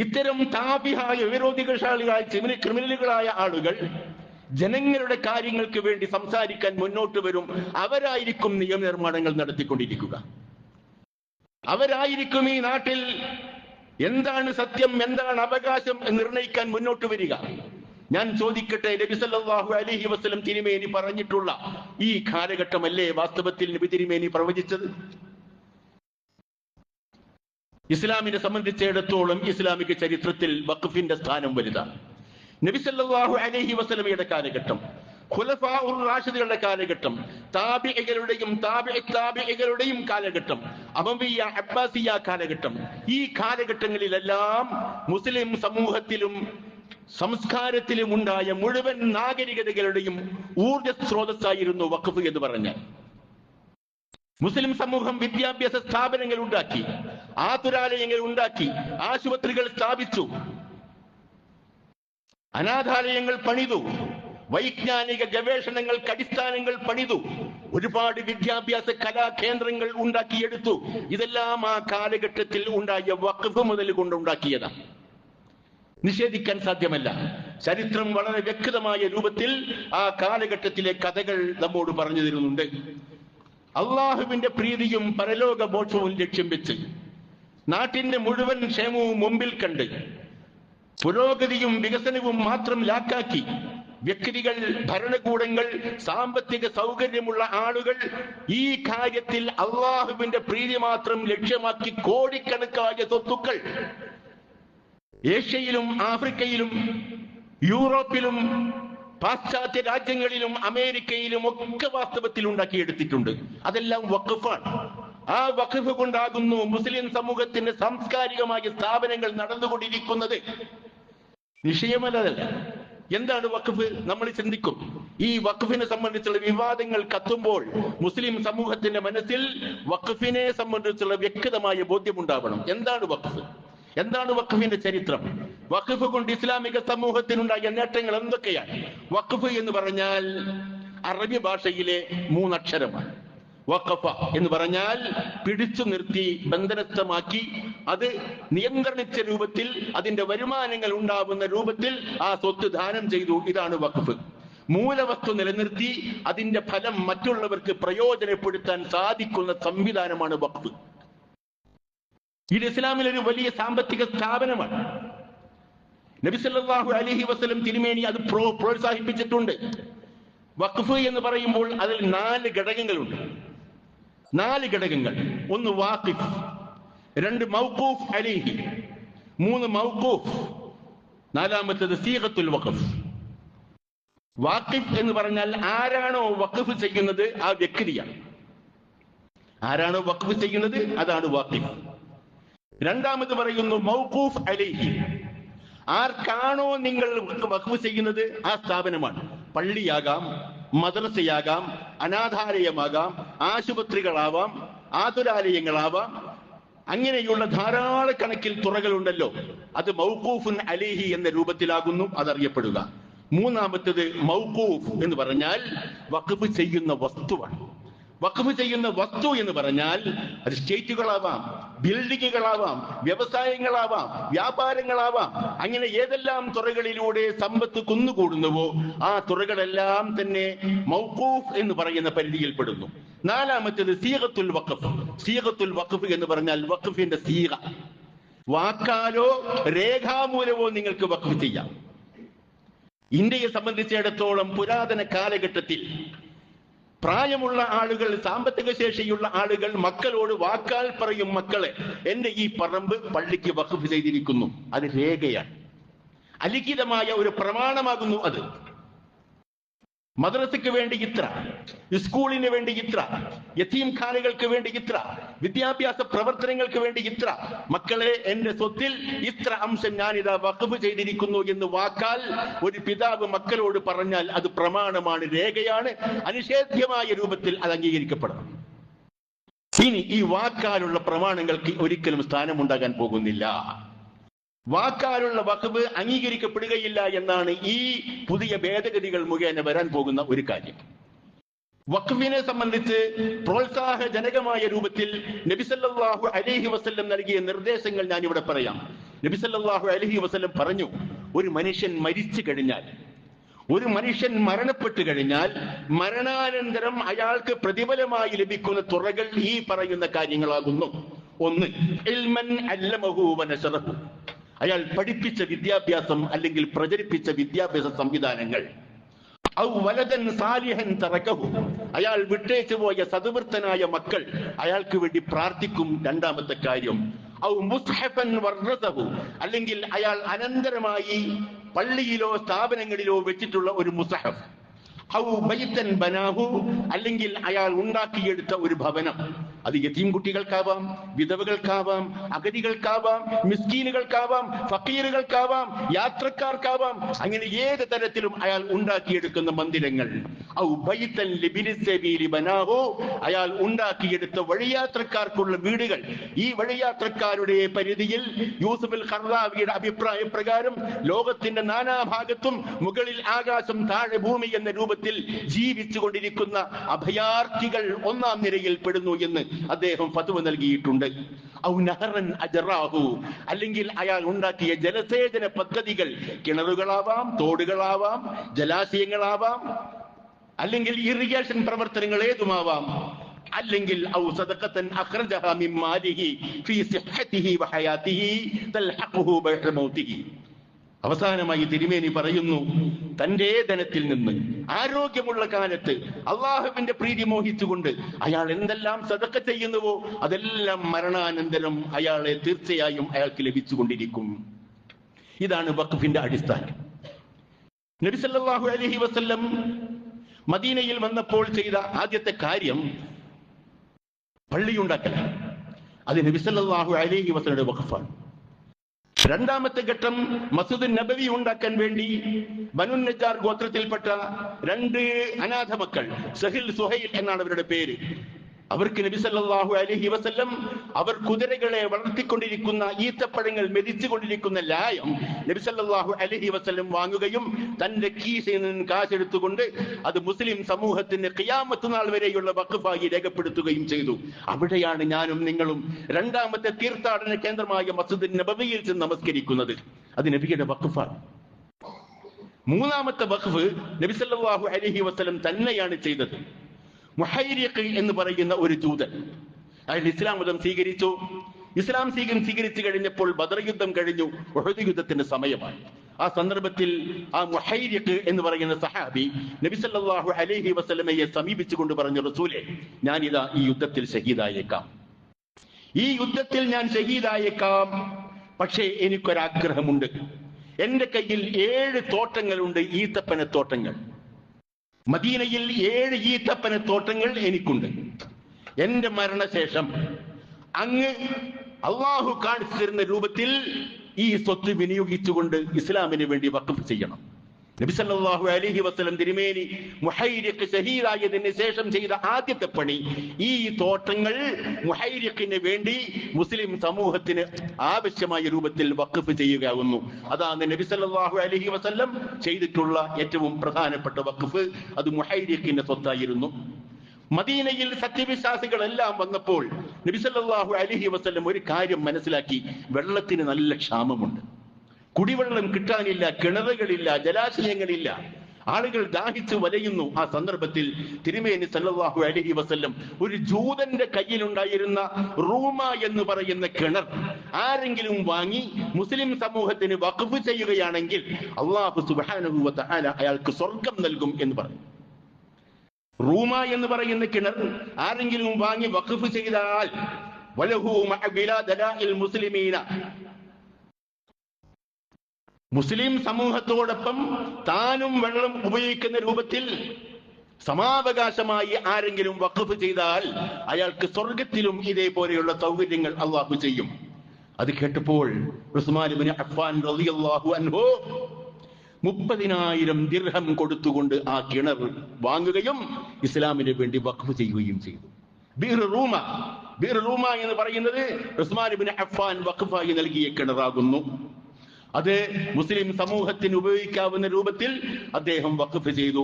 ഇത്തരം താഫിഹായ വിരോധികളായ ക്രിമിനലുകളായ ആളുകൾ ജനങ്ങളുടെ കാര്യങ്ങൾക്ക് വേണ്ടി സംസാരിക്കാൻ മുന്നോട്ട് വരും. അവരായിരിക്കും നിയമനിർമ്മാണങ്ങൾ നടത്തിക്കൊണ്ടിരിക്കുക. അവരായിരിക്കും ഈ നാട്ടിൽ എന്താണ് സത്യം, എന്താണ് അവകാശം നിർണയിക്കാൻ മുന്നോട്ട് വരിക. ഞാൻ ചോദിക്കട്ടെ, നബി സല്ലല്ലാഹു അലൈഹി വസല്ലം തിരുമേനി പറഞ്ഞിട്ടുള്ള ഈ കാലഘട്ടമല്ലേ വാസ്തവത്തിൽ നബി തിരുമേനി പ്രവചിച്ചത്? ഇസ്ലാമിനെ സംബന്ധിച്ചിടത്തോളം ഇസ്ലാമിക ചരിത്രത്തിൽ വഖഫിന്റെ സ്ഥാനം വലുതാണ്. നബി സല്ലല്ലാഹു അലൈഹി വസല്ലമയുടെ കാലഘട്ടം, ഖുലഫാഉർ റാഷിദുകളുടെ കാലഘട്ടം, താബിഈകളുടെയും താബിഈകളുടെയും കാലഘട്ടം, അമവിയ്യ അബ്ബാസിയ്യ കാലഘട്ടം, ഈ കാലഘട്ടങ്ങളിലെല്ലാം മുസ്ലിം സമൂഹത്തിലും സംസ്കാരത്തിലും ഉണ്ടായ മുഴുവൻ നാഗരികതകളുടെയും ഊർജ സ്രോതസ്സായിരുന്നു വഖഫ് എന്ന് പറഞ്ഞാൽ. മുസ്ലിം സമൂഹം വിദ്യാഭ്യാസ സ്ഥാപനങ്ങൾ ഉണ്ടാക്കി, ആതുരാലയങ്ങൾ ഉണ്ടാക്കി, ആശുപത്രികൾ സ്ഥാപിച്ചു, അനാഥാലയങ്ങൾ പണിതു, വൈജ്ഞാനിക ഗവേഷണങ്ങൾക്ക് അടിസ്ഥാനങ്ങൾ പണിതു, ഒരുപാട് വിദ്യാഭ്യാസ കലാകേന്ദ്രങ്ങൾ ഉണ്ടാക്കിയെടുത്തു. ഇതെല്ലാം ആ കാലഘട്ടത്തിൽ ഉണ്ടായ വഖഫ് മുതൽ കൊണ്ടുണ്ടാക്കിയതാണ്. നിഷേധിക്കാൻ സാധ്യമല്ല. ചരിത്രം വളരെ വ്യക്തമായ രൂപത്തിൽ ആ കാലഘട്ടത്തിലെ കഥകൾ നമ്മോട് പറഞ്ഞു തരുന്നുണ്ട്. അള്ളാഹുവിന്റെ പ്രീതിയും പരലോക മോക്ഷവും ലക്ഷ്യം വെച്ച് നാട്ടിന്റെ മുഴുവൻ ക്ഷേമവും മുമ്പിൽ കണ്ട് പുരോഗതിയും വികസനവും മാത്രം ലാക്കാക്കി വ്യക്തികൾ, ഭരണകൂടങ്ങൾ, സാമ്പത്തിക സൗകര്യമുള്ള ആളുകൾ ഈ കാര്യത്തിൽ അള്ളാഹുവിന്റെ പ്രീതി മാത്രം ലക്ഷ്യമാക്കി കോടിക്കണക്കായ സ്വത്തുക്കൾ ഏഷ്യയിലും ആഫ്രിക്കയിലും യൂറോപ്പിലും പാശ്ചാത്യ രാജ്യങ്ങളിലും അമേരിക്കയിലും ഒക്കെ വാസ്തവത്തിൽ ഉണ്ടാക്കിയെടുത്തിട്ടുണ്ട്. അതെല്ലാം വഖഫാണ്. ആ വഖഫ് കൊണ്ടാകുന്നു മുസ്ലിം സമൂഹത്തിന്റെ സാംസ്കാരികമായ സ്ഥാപനങ്ങൾ നടന്നുകൊണ്ടിരിക്കുന്നത്. വിഷയമല്ല. എന്താണ് വഖഫ്? നമ്മൾ ചിന്തിക്കും. ഈ വഖഫിനെ സംബന്ധിച്ചുള്ള വിവാദങ്ങൾ കത്തുമ്പോൾ മുസ്ലിം സമൂഹത്തിന്റെ മനസ്സിൽ വഖഫിനെ സംബന്ധിച്ചുള്ള വ്യക്തമായ ബോധ്യമുണ്ടാവണം. എന്താണ് വഖഫ്? എന്താണ് വഖഫിന്റെ ചരിത്രം? വഖഫ് കൊണ്ട് ഇസ്ലാമിക സമൂഹത്തിനുണ്ടായ നേട്ടങ്ങൾ എന്തൊക്കെയാണ്? വഖഫ് എന്ന് പറഞ്ഞാൽ അറബി ഭാഷയിലെ 3 അക്ഷരമാണ്. വഖഫ എന്ന് പറഞ്ഞാൽ പിടിച്ചു നിർത്തി, ബന്ധനസ്ഥമാക്കി, അത് നിയന്ത്രണിച്ച രൂപത്തിൽ, അതിന്റെ വരുമാനങ്ങൾ ഉണ്ടാവുന്ന രൂപത്തിൽ ആ സ്വത്ത് ദാനം ചെയ്തു. ഇതാണ് വഖഫ്. മൂലവസ്തു നിലനിർത്തി അതിന്റെ ഫലം മറ്റുള്ളവർക്ക് പ്രയോജനപ്പെടുത്താൻ സാധിക്കുന്ന സംവിധാനമാണ് വഖഫ്. ഇത് ഇസ്ലാമിലൊരു വലിയ സാമ്പത്തിക സ്ഥാപനമാണ്. നബി സല്ലല്ലാഹു അലൈഹി വസല്ലം തിരുമേനി അത് പ്രോത്സാഹിപ്പിച്ചിട്ടുണ്ട്. വഖഫ് എന്ന് പറയുമ്പോൾ അതിൽ 4 ഘടകങ്ങളുണ്ട്. 4 ഘടകങ്ങൾ. 1 വാഖിഫ്, 2 മൗഖൂഫ് അലൈഹി, 3 മൗഖൂഫ്, 4-മത്തേത് സീഗത്തുൽ വഖഫ്. വാഖിഫ് എന്ന് പറഞ്ഞാൽ ആരാണോ വഖഫ് ചെയ്യുന്നത് ആ വ്യക്തിയാണ്. ആരാണോ വഖഫ് ചെയ്യുന്നത് അതാണ് വാഖിഫ്. 2-മത് പറയുന്നു മൗഖൂഫ് അലൈഹി. ആർക്കാണോ നിങ്ങൾ വഖഫ് ചെയ്യുന്നത് ആ സ്ഥാപനമാണ്. പള്ളിയാകാം, മദ്രസയാകാം, അനാഥാലയമാകാം, ആശുപത്രികളാവാം, ആതുരാലയങ്ങളാവാം, അങ്ങനെയുള്ള ധാരാളക്കണക്കിൽ തുറകളുണ്ടല്ലോ. അത് മൗഖൂഫുൻ അലൈഹി എന്ന രൂപത്തിലാകുന്നു അതറിയപ്പെടുക. 3-മത്തേത് മൗഖൂഫ് എന്ന് പറഞ്ഞാൽ വഖഫ് ചെയ്യുന്ന വസ്തുവാണ്. വഖഫ് ചെയ്യുന്ന വസ്തു എന്ന് പറഞ്ഞാൽ അത് സ്റ്റേറ്റുകളാവാം, ബിൽഡിങ്ങുകളാവാം, വ്യവസായങ്ങളാവാം, വ്യാപാരങ്ങളാവാം. അങ്ങനെ ഏതെല്ലാം തുറകളിലൂടെ സമ്പത്ത് കുന്നുകൂടുന്നുവോ ആ തുറകളെല്ലാം തന്നെ മൗഖൂഫ് എന്ന് പറയുന്ന പരിധിയിൽപ്പെടുന്നു. 4-മത്തേത് സീഗത്തുൽ വഖഫ്. സീഗത്തുൽ വഖഫ് എന്ന് പറഞ്ഞാൽ വഖഫിന്റെ സീഗ, വാക്കാലോ രേഖാമൂലമോ നിങ്ങൾക്ക് വഖഫ് ചെയ്യാം. ഇന്ത്യയെ സംബന്ധിച്ചിടത്തോളം പുരാതന കാലഘട്ടത്തിൽ പ്രായമുള്ള ആളുകൾ, സാമ്പത്തിക ശേഷിയുള്ള ആളുകൾ മക്കളോട് വാക്കാൽ പറയും, മക്കളെ എന്റെ ഈ പറമ്പ് പള്ളിക്ക് വഖഫ് ചെയ്തിരിക്കുന്നു. അത് രേഖയാണ്, അലിഖിതമായ ഒരു പ്രമാണമാകുന്നു. അത് മദ്രസയ്ക്ക് വേണ്ടി ഇത്ര, സ്കൂളിന് വേണ്ടി ഇത്ര, യതീംഖാനകൾക്ക് വേണ്ടി ഇത്ര, വിദ്യാഭ്യാസ പ്രവർത്തനങ്ങൾക്ക് വേണ്ടി ഇത്ര, മക്കളെ എന്റെ സ്വത്തിൽ ഇത്ര അംശം ഞാനിതാ വഖഫ് ചെയ്തിരിക്കുന്നു എന്ന് വാക്കാൽ ഒരു പിതാവ് മക്കളോട് പറഞ്ഞാൽ അത് പ്രമാണമാണ്, രേഖയാണ്, അനിഷേധ്യമായ രൂപത്തിൽ അത് അംഗീകരിക്കപ്പെടണം. ഇനി ഈ വാക്കാലുള്ള പ്രമാണങ്ങൾക്ക് ഒരിക്കലും സ്ഥാനമുണ്ടാകാൻ പോകുന്നില്ല. വാക്കാലുള്ള വഖഫ് അംഗീകരിക്കപ്പെടുകയില്ല എന്നാണ് ഈ പുതിയ ഭേദഗതികൾ മുഖേന വരാൻ പോകുന്ന ഒരു കാര്യം. വഖഫിനെ സംബന്ധിച്ച് പ്രോത്സാഹജനകമായ രൂപത്തിൽ നബി സല്ലല്ലാഹു അലൈഹി വസല്ലം നൽകിയ നിർദ്ദേശങ്ങൾ ഞാൻ ഇവിടെ പറയാം. നബി സല്ലല്ലാഹു അലൈഹി വസല്ലം പറഞ്ഞു, ഒരു മനുഷ്യൻ മരിച്ചു കഴിഞ്ഞാൽ, ഒരു മനുഷ്യൻ മരണപ്പെട്ടു കഴിഞ്ഞാൽ മരണാനന്തരം അയാൾക്ക് പ്രതിഫലമായി ലഭിക്കുന്ന തുറകൾ ഈ പറയുന്ന കാര്യങ്ങളാകുന്നു. 1 ഇൽമൻ അല്ലമഹു വനശറഹു, അയാൾ പഠിപ്പിച്ച വിദ്യാഭ്യാസം അല്ലെങ്കിൽ പ്രചരിപ്പിച്ച വിദ്യാഭ്യാസ സംവിധാനങ്ങൾ. ഔ വലദൻ സാലിഹൻ തറകഹു, അയാൾ വിട്ടേച്ചു പോയ സദ്വൃത്തനായ മക്കൾ അയാൾക്ക് വേണ്ടി പ്രാർത്ഥിക്കും. 2-മത്തെ കാര്യം. ഔ മുസ്ഹഫൻ വർറസഹു, അല്ലെങ്കിൽ അയാൾ അനന്തരമായി പള്ളിയിലോ സ്ഥാപനങ്ങളിലോ വെച്ചിട്ടുള്ള ഒരു മുസ്ഹഫ്. ഔ ബൈതൻ ബനാഹു, അല്ലെങ്കിൽ അയാൾ ഉണ്ടാക്കിയെടുത്ത ഒരു ഭവനം. അത് യതീം കുട്ടികൾക്കാവാം, വിധവകൾക്കാവാം, അഗതികൾക്കാവാം, മിസ്കീനുകൾക്കാവാം, ഫക്കീറുകൾക്കാവാം, യാത്രക്കാർക്കാവാം. അങ്ങനെ ഏത് തരത്തിലും അയാൾ ഉണ്ടാക്കിയെടുക്കുന്ന മന്ദിരങ്ങൾ. ഔ ബൈതൻ ലിബ്നി സബീലി ബനാഹു, അയാൾ ഉണ്ടാക്കിയെടുത്ത വഴിയാത്രക്കാർക്കുള്ള വീടുകൾ. ഈ വഴിയാത്രക്കാരുടെ പരിധിയിൽ യൂസുഫുൽ ഖർദാവിയുടെ അഭിപ്രായ പ്രകാരം ലോകത്തിന്റെ നാനാഭാഗത്തും മുകളിൽ ആകാശം താഴെ ഭൂമി എന്ന രൂപത്തിൽ ജീവിച്ചു കൊണ്ടിരിക്കുന്ന അഭയാർത്ഥികൾ 1-ാം നിരയിൽ പെടുന്നു എന്ന് അദ്ദേഹം ഫത്വ നൽകിയിട്ടുണ്ട്. ഔ നഹറൻ അജറാഹു, അല്ലെങ്കിൽ അയാൾ ഉണ്ടാക്കിയ ജലസേചന പദ്ധതികൾ, കിണറുകളാവാം, തോടുകളാവാം, ജലാശയങ്ങളാവാം, അല്ലെങ്കിൽ ഇറിഗേഷൻ പ്രവർത്തനങ്ങൾ ഏതുമാവാം. അല്ലെങ്കിൽ ഔ സദഖതൻ അഖ്റജഹ മിൻ മാലിഹി ഫീ സിഹ്ഹതിഹി വഹയാതിഹി തൽഹഖുഹു ബഅദ മൗതിഹി. അവസാനമായി തിരുമേനി പറയുന്നു, തന്റെ ധനത്തിൽ നിന്ന് ആരോഗ്യമുള്ള കാലത്ത് അള്ളാഹുവിന്റെ പ്രീതി മോഹിച്ചുകൊണ്ട് അയാൾ എന്തെല്ലാം സദഖ ചെയ്യുന്നുവോ അതെല്ലാം മരണാനന്തരം അയാളെ തീർച്ചയായും അയാൾക്ക് ലഭിച്ചുകൊണ്ടിരിക്കും. ഇതാണ് വഖഫിന്റെ അടിസ്ഥാനം. നബി സല്ലല്ലാഹു അലൈഹി വസല്ലം മദീനയിൽ വന്നപ്പോൾ ചെയ്ത ആദ്യത്തെ കാര്യം പള്ളിയുണ്ടാക്കലാണ്. അത് നബി സല്ലല്ലാഹു അലൈഹി വസല്ലമയുടെ വഖഫാണ്. രണ്ടാമത്തെ ഘട്ടം മസ്ജിദ് നബവി ഉണ്ടാക്കാൻ വേണ്ടി ബനു നജ്ജാർ ഗോത്രത്തിൽപ്പെട്ട 2 അനാഥ മക്കൾ, സഹിൽ സുഹൈൽ എന്നാണ് അവരുടെ പേര്. അവർക്ക് നബി സല്ലല്ലാഹു അലൈഹി വസല്ലം അവർ കുതിരകളെ വളർത്തിക്കൊണ്ടിരിക്കുന്ന ഈത്തപ്പഴങ്ങൾ മെതിച്ചുകൊണ്ടിരിക്കുന്ന ലായം നബി സല്ലല്ലാഹു അലൈഹി വസല്ലം വാങ്ങുകയും തന്റെ കീശയിൽ നിന്ന് കാശെടുത്തുകൊണ്ട് അത് മുസ്ലിം സമൂഹത്തിന് ഖിയാമത്ത് നാൾ വരെയുള്ള വഖഫായി രേഖപ്പെടുത്തുകയും ചെയ്തു. അവിടെയാണ് ഞാനും നിങ്ങളും രണ്ടാമത്തെ തീർത്ഥാടന കേന്ദ്രമായ മസ്ജിദ് നബവിയിൽ ചെന്ന് നമസ്കരിക്കുന്നത്. അത് നബിയുടെ വഖഫാണ്. മൂന്നാമത്തെ വഖഫ് നബി സല്ലല്ലാഹു അലൈഹി വസല്ലം തന്നെയാണ് ചെയ്തത്. മുഹൈരിഖ് എന്ന് പറയുന്ന ഒരു ജൂതൻ അയാൾ ഇസ്ലാം മതം സ്വീകരിച്ചു. ഇസ്ലാം സ്വീകരിച്ചു കഴിഞ്ഞപ്പോൾ ബദർ യുദ്ധം കഴിഞ്ഞു, ഉഹദ് യുദ്ധത്തിന്റെ സമയമായി. ആ സന്ദർഭത്തിൽ ആ മുഹൈരിഖ് എന്ന് പറയുന്ന സഹാബി നബി സല്ലല്ലാഹു അലൈഹി വസല്ലമയെ സമീപിച്ചുകൊണ്ട് പറഞ്ഞു, റസൂലേ, ഞാനിതാ ഈ യുദ്ധത്തിൽ ഷഹീദായേക്കാം, ഈ യുദ്ധത്തിൽ ഞാൻ ഷഹീദായേക്കാം. പക്ഷേ എനിക്കൊരാഗ്രഹമുണ്ട്. എന്റെ കയ്യിൽ 7 തോട്ടങ്ങളുണ്ട്, ഈത്തപ്പനത്തോട്ടങ്ങൾ. മദീനയിൽ 7 ഈത്തപ്പനത്തോട്ടങ്ങൾ എനിക്കുണ്ട്. എന്റെ മരണശേഷം അങ്ങ് അള്ളാഹു കാണിച്ചു തരുന്ന രൂപത്തിൽ ഈ സ്വത്ത് വിനിയോഗിച്ചുകൊണ്ട് ഇസ്ലാമിന് വേണ്ടി വഖഫ് ചെയ്യണം. നബി സല്ലല്ലാഹു അലൈഹി വസല്ലം തിരുമേനി മുഹൈരിഖ് ഷഹീദായതിന് ശേഷം ചെയ്ത ആദ്യത്തെ പണി ഈ തോട്ടങ്ങൾ മുഹൈരിഖിന് വേണ്ടി മുസ്ലിം സമൂഹത്തിന് ആവശ്യമായ രൂപത്തിൽ വഖഫ് ചെയ്യുകയാകുന്നു. അതാണ് നബി സല്ലല്ലാഹു അലൈഹി വസല്ലം ചെയ്തിട്ടുള്ള ഏറ്റവും പ്രധാനപ്പെട്ട വഖഫ്. അത് മുഹൈരിഖിന്റെ സ്വത്തായിരുന്നു. മദീനയിൽ സത്യവിശ്വാസികളെല്ലാം വന്നപ്പോൾ നബി സല്ലല്ലാഹു അലൈഹി വസല്ലം ഒരു കാര്യം മനസ്സിലാക്കി, വെള്ളത്തിന് നല്ല ക്ഷാമമുണ്ട്, കുടിവെള്ളം കിട്ടാനില്ല, കിണറുകളില്ല, ജലാശയങ്ങളില്ല, ആളുകൾ ദാഹിച്ചു വലയുന്നു. ആ സന്ദർഭത്തിൽ തിരുമേനി സല്ലല്ലാഹു അലൈഹി വസല്ലം ഒരു ജൂതന്റെ കയ്യിലുണ്ടായിരുന്ന റൂമ എന്ന് പറയുന്ന കിണർ ആരെങ്കിലും വാങ്ങി മുസ്ലിം സമൂഹത്തിന് വഖഫ് ചെയ്യുകയാണെങ്കിൽ അല്ലാഹു സുബ്ഹാനഹു വ തആല അയാൾക്ക് സ്വർഗം നൽകും എന്ന് പറഞ്ഞു. റൂമ എന്ന് പറയുന്ന കിണർ ആരെങ്കിലും വാങ്ങി വഖഫ് ചെയ്താൽ വലഹു മഅ ബിലാദലാഇൽ മുസ്ലിമീന, മുസ്ലിം സമൂഹത്തോടൊപ്പം താനും വെള്ളം ഉപയോഗിക്കുന്ന രൂപത്തിൽ സമാവകാശമായി ആരെങ്കിലും വഖഫ് ചെയ്താൽ അയാൾക്ക് സ്വർഗത്തിലും ഇതേപോലെയുള്ള സൗകര്യങ്ങൾ അള്ളാഹു ചെയ്യും. അത് കേട്ടപ്പോൾ ഉസ്മാൻ ഇബ്നു അഫ്ഫാൻ റളിയല്ലാഹു അൻഹു 30,000 ദിർഹം കൊടുത്തുകൊണ്ട് ആ കിണർ വാങ്ങുകയും ഇസ്ലാമിന് വേണ്ടി വഖഫ് ചെയ്യുകയും ചെയ്തു. ബിർ റൂമ എന്ന് പറയുന്നത് ഉസ്മാൻ ഇബ്നു അഫ്ഫാൻ വഖഫായി നൽകിയ കിണറാകുന്നു. അത് മുസ്ലിം സമൂഹത്തിന് ഉപയോഗിക്കാവുന്ന രൂപത്തിൽ അദ്ദേഹം വഖഫ് ചെയ്തു.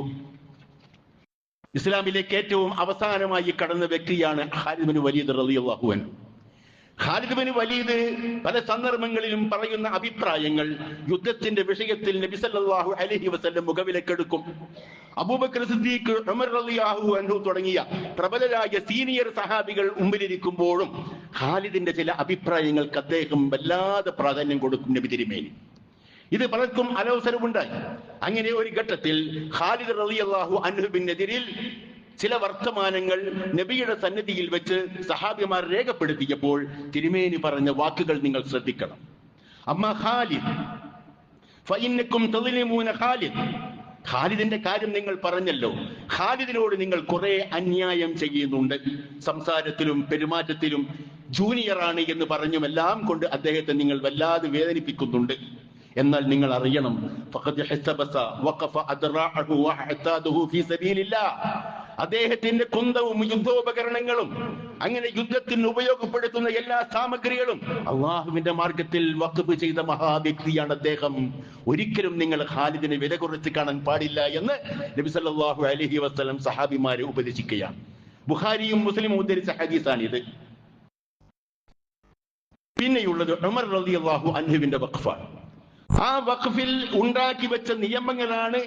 ഇസ്ലാമിലേക്ക് ഏറ്റവും അവസാനമായി കടന്ന വ്യക്തിയാണ് ഖാലിദ് ബിൻ വലീദ് റളിയല്ലാഹു അൻഹു. ഖാലിദ് ബിൻ വലീദ് പല സന്ദർഭങ്ങളിലും പറയുന്ന അഭിപ്രായങ്ങൾ യുദ്ധത്തിന്റെ വിഷയത്തിൽ നബി സല്ലല്ലാഹു അലൈഹി വസല്ലം മുഖവിലക്കെടുക്കും. അബൂബക്കർ സിദ്ദീഖ്, ഉമർ റളിയല്ലാഹു അൻഹു തുടങ്ങിയ പ്രബലരായ സീനിയർ സഹാബികൾ മുമ്പിലിരിക്കുമ്പോഴും ഖാലിദിന്റെ ചില അഭിപ്രായങ്ങൾക്ക് അദ്ദേഹം വല്ലാതെ പ്രാധാന്യം കൊടുക്കും നബി തിരുമേനി. ഇത് പലർക്കും അനവസരമുണ്ടായി. അങ്ങനെ ഒരു ഘട്ടത്തിൽ ഖാലിദ് റളിയല്ലാഹു അൻഹുവിനെതിരിൽ ചില വർത്തമാനങ്ങൾ നബിയുടെ സന്നിധിയിൽ വെച്ച് സഹാബിമാർ രേഖപ്പെടുത്തിയപ്പോൾ തിരുമേനി പറഞ്ഞ വാക്കുകൾ നിങ്ങൾ ശ്രദ്ധിക്കണം. അമ്മ ഖാലിദ് ഫഇന്നകും തളിമൂന ഖാലിദ്, ഖാലിദിന്റെ കാര്യം നിങ്ങൾ പറഞ്ഞല്ലോ, ഖാലിദിനോട് നിങ്ങൾ കുറെ അന്യായം ചെയ്യുന്നുണ്ട്. സംസാരത്തിലും പെരുമാറ്റത്തിലും ജൂനിയറാണ് എന്ന് പറഞ്ഞുമെല്ലാം കൊണ്ട് അദ്ദേഹത്തെ നിങ്ങൾ വല്ലാതെ വേദനിപ്പിക്കുന്നുണ്ട്. എന്നാൽ നിങ്ങൾ അറിയണം, ഫഖദ് ഹസബസ വഖഫ അദ്റാഅഹു വഅതാദുഹു ഫീ സബീലില്ലാഹ്, അദ്ദേഹത്തിന്റെ കുന്തവും യുദ്ധോപകരണങ്ങളും അങ്ങനെ യുദ്ധത്തിന് ഉപയോഗപ്പെടുത്തുന്ന എല്ലാ സാമഗ്രികളും അള്ളാഹുവിന്റെ മാർഗത്തിൽ വഖഫ് ചെയ്ത മഹാവ്യക്തിയാണ് അദ്ദേഹം. ഒരിക്കലും നിങ്ങൾ ഖാലിദിനെ വില കുറച്ച് കാണാൻ പാടില്ല എന്ന് നബി സല്ലല്ലാഹു അലൈഹി വസല്ലം സഹാബിമാരെ ഉപദേശിക്കുകയാണ്. ബുഖാരിയും മുസ്ലിമും ഉദ്ധരിച്ച ഹദീസാണിത്. പിന്നെയുള്ളത് ഉമർ റളിയല്ലാഹു അൻഹുവിന്റെ വഖഫാണ്. ആ വഖഫിൽ ഉണ്ടാക്കി വെച്ച നിയമങ്ങളാണ്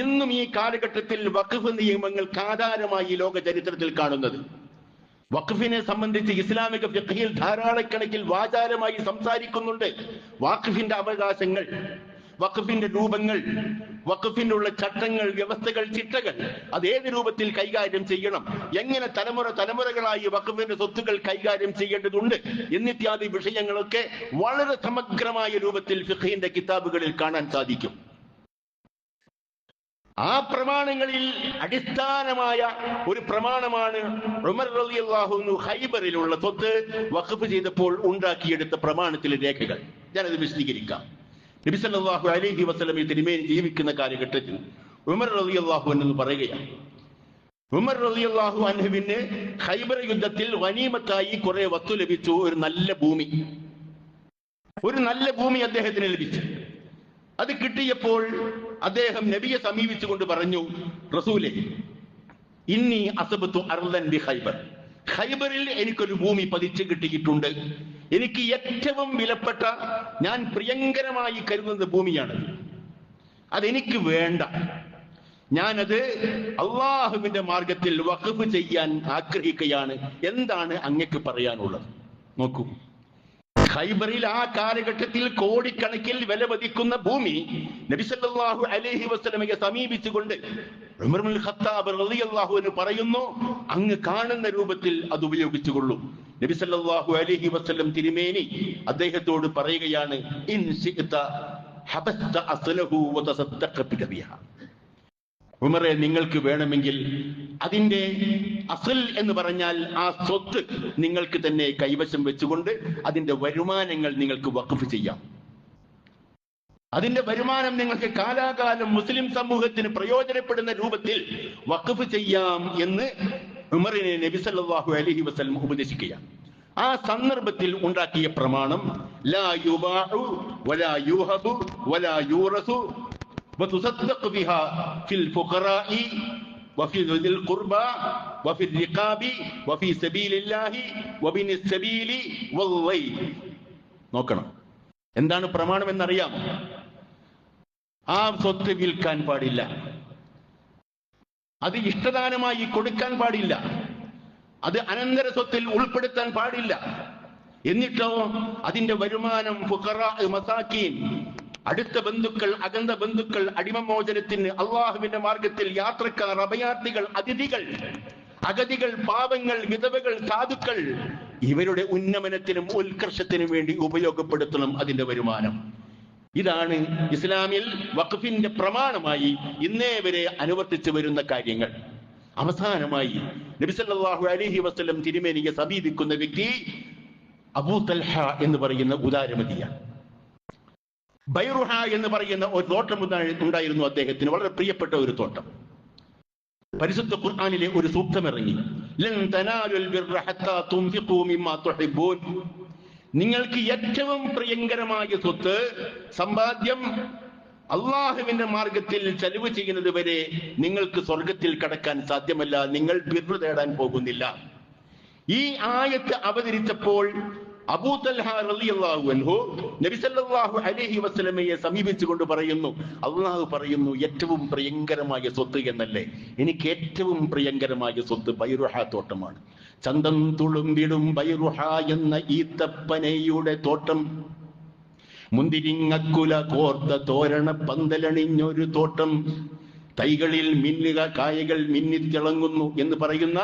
ഇന്നും ഈ കാലഘട്ടത്തിൽ വഖഫ് നിയമങ്ങൾക്ക് ആധാരമായി ലോക ചരിത്രത്തിൽ കാണുന്നത്. വഖഫിനെ സംബന്ധിച്ച് ഇസ്ലാമിക ഫിഖ്ഹിൽ ധാരാളക്കണക്കിൽ വാചാരമായി സംസാരിക്കുന്നുണ്ട്. വഖഫിന്റെ അവകാശങ്ങൾ, വഖഫിന്റെ രൂപങ്ങൾ, വഖഫിനുള്ള ചട്ടങ്ങൾ, വ്യവസ്ഥകൾ, ചിട്ടകൾ, അത് ഏത് രൂപത്തിൽ കൈകാര്യം ചെയ്യണം, എങ്ങനെ തലമുറകളായി വഖഫിന്റെ സ്വത്തുക്കൾ കൈകാര്യം ചെയ്യേണ്ടതുണ്ട് എന്നിത്യാദി വിഷയങ്ങളൊക്കെ വളരെ സമഗ്രമായ രൂപത്തിൽ ഫിഖ്ഹിന്റെ കിതാബുകളിൽ കാണാൻ സാധിക്കും. ആ പ്രമാണങ്ങളിൽ അടിസ്ഥാനമായ ഒരു പ്രമാണമാണ് ഉമർ റളിയല്ലാഹു അൻഹു ഖൈബറിലുള്ള സ്വത്ത് വഖഫ് ചെയ്തപ്പോൾ ഉണ്ടാക്കിയെടുത്ത പ്രമാണത്തിലെ രേഖകൾ. ഞാനത് വിശദീകരിക്കാം. നബി സല്ലല്ലാഹു അലൈഹി വസല്ലം തിരുമേനി ജീവിക്കുന്ന കാലഘട്ടത്തിൽ ഉമർ റളിയല്ലാഹു അൻഹു പറയുകയാണ്, ഉമർ റളിയല്ലാഹു അൻഹുവിന് ഖൈബർ യുദ്ധത്തിൽ ഗനീമത്തായി കുറെ വസ്തു ലഭിച്ചു. ഒരു നല്ല ഭൂമി അദ്ദേഹത്തിന് ലഭിച്ചു. അത് കിട്ടിയപ്പോൾ അദ്ദേഹം നബിയെ സമീപിച്ചുകൊണ്ട് പറഞ്ഞു, റസൂലേ, ഇന്നി അസബത്തു അർളൻ ബി ഖൈബർ, ഖൈബറിൽ എനിക്കൊരു ഭൂമി പതിച്ചു കിട്ടിയിട്ടുണ്ട്. എനിക്ക് ഏറ്റവും വിലപ്പെട്ട, ഞാൻ പ്രിയങ്കരമായി കരുതുന്ന ഭൂമിയാണ്. അതെനിക്ക് വേണ്ട. ഞാനത് അള്ളാഹുവിന്റെ മാർഗത്തിൽ വഖഫ് ചെയ്യാൻ ആഗ്രഹിക്കുകയാണ്. എന്താണ് അങ്ങക്ക് പറയാനുള്ളത്? നോക്കൂ, ഖൈബറിൽ ആ കാലഘട്ടത്തിൽ കോടിക്കണക്കിൽ വില മതിക്കുന്ന ഭൂമി നബി സല്ലല്ലാഹു അലൈഹി വസല്ലമയെ സമീപിച്ചുകൊണ്ട് ഉമർ ഇബ്നുൽ ഖത്താബ് റളിയല്ലാഹു അൻഹു പറയുന്നു, അങ്ങ് കാണുന്ന രൂപത്തിൽ അത് ഉപയോഗിച്ചുകൊള്ളൂ. നബി സല്ലല്ലാഹു അലൈഹി വസല്ലം തിരുമേനി അദ്ദേഹത്തോട് പറയുകയാണ്, ഇൻ ശിഅത ഹബസ്ത അസ്ലഹു വതസദ്ദഖ ബിഹ. ഉമറെ, നിങ്ങൾക്ക് വേണമെങ്കിൽ അതിന്റെ അസൽ എന്ന് പറഞ്ഞാൽ ആ സ്വത്ത് നിങ്ങൾക്ക് തന്നെ കൈവശം വെച്ചുകൊണ്ട് അതിന്റെ വരുമാനങ്ങൾ നിങ്ങൾക്ക് വഖഫ് ചെയ്യാം. അതിന്റെ വരുമാനം നിങ്ങൾക്ക് കാലാകാലം മുസ്ലിം സമൂഹത്തിന് പ്രയോജനപ്പെടുന്ന രൂപത്തിൽ വഖഫ് ചെയ്യാം എന്ന് ഉമറിനെ നബി സല്ലല്ലാഹു അലൈഹി വസല്ലം ഉപദേശിക്കുകയാണ്. ആ സന്ദർഭത്തിൽ ഉണ്ടാക്കിയ പ്രമാണം ലാ യുബാഉ വലാ യുഹബു വലാ യൂറസു وتصدق بها في الفقراء وفي ذي القربى وفي الرقاب وفي سبيل الله وبن السبيل والضيف. നോക്കണം, എന്താണ് പ്രമാണം എന്നറിയാം. ആ സ്വത്ത് വിൽക്കാൻ പാടില്ല, അത് ഇഷ്ടദാനമായി കൊടുക്കാൻ പാടില്ല, അത് അനന്തര സ്വത്തിൽ ഉൾപ്പെടുത്താൻ പാടില്ല. എന്നിട്ടോ അതിന്റെ വരുമാനം ഫുഖറാ, മസാക്കീൻ, അടുത്ത ബന്ധുക്കൾ, അകന്ന ബന്ധുക്കൾ, അടിമമോചനത്തിന്, അള്ളാഹുവിന്റെ മാർഗത്തിൽ യാത്രക്കാർ, അഭയാർത്ഥികൾ, അതിഥികൾ, അഗതികൾ, പാവങ്ങൾ, വിധവകൾ, സാധുക്കൾ, ഇവരുടെ ഉന്നമനത്തിനും ഉത്കർഷത്തിനും വേണ്ടി ഉപയോഗപ്പെടുത്തണം അതിന്റെ വരുമാനം. ഇതാണ് ഇസ്ലാമിൽ വഖഫിന്റെ പ്രമാണമായി ഇന്നേ വരെ അനുവർത്തിച്ചു വരുന്ന കാര്യങ്ങൾ. അവസാനമായി നബി സല്ലല്ലാഹു അലൈഹി വസല്ലം തിരുമേനിയെ സമീപിക്കുന്ന വ്യക്തി അബൂ തൽഹ എന്ന് പറയുന്ന ഉദാരമതിയാണ്. ബൈറുഹ എന്ന് പറയുന്ന ഒരു തോട്ടം ഉണ്ടായിരുന്നു അദ്ദേഹത്തിന്, വളരെ പ്രിയപ്പെട്ട ഒരു തോട്ടം. പരിശുദ്ധ ഖുർആനിലെ ഒരു സൂക്തം ഇറങ്ങി, ലൻ തനാലുൽ ബിർറ ഹത്താ തുൻഫിഖൂ മിമ്മാ തുഹിബ്ബൂൻ. നിങ്ങൾക്ക് ഏറ്റവും പ്രിയങ്കരമായ സ്വത്ത്, സമ്പാദ്യം അള്ളാഹുവിന്റെ മാർഗത്തിൽ ചെലവ് ചെയ്യുന്നത് വരെ നിങ്ങൾക്ക് സ്വർഗത്തിൽ കടക്കാൻ സാധ്യമല്ല. നിങ്ങൾ ബിർറ് തേടാൻ പോകുന്നില്ല. ഈ ആയത്ത് അവതരിച്ചപ്പോൾ അബൂ തൽഹ റളിയല്ലാഹു അൻഹു നബി സല്ലല്ലാഹു അലൈഹി വസല്ലമയെ സമീപിച്ചുകൊണ്ട് പറയുന്നു, അള്ളാഹു പറയുന്നു ഏറ്റവും പ്രിയങ്കരമായ സ്വത്ത് എന്നല്ലേ? എനിക്ക് ഏറ്റവും പ്രിയങ്കരമായ സ്വത്ത് ബൈറുഹ തോട്ടമാണ്. ചന്തം തുളുമ്പിടും ബൈറുഹ എന്ന ഈത്തപ്പനയുടെ തോട്ടം, മുന്തിരിങ്ങക്കുല കോർത്ത തോരണ പന്തലണിഞ്ഞൊരു തോട്ടം, തൈകളിൽ മിന്നുക, കായകൾ മിന്നിത്തിളങ്ങുന്നു എന്ന് പറയുന്ന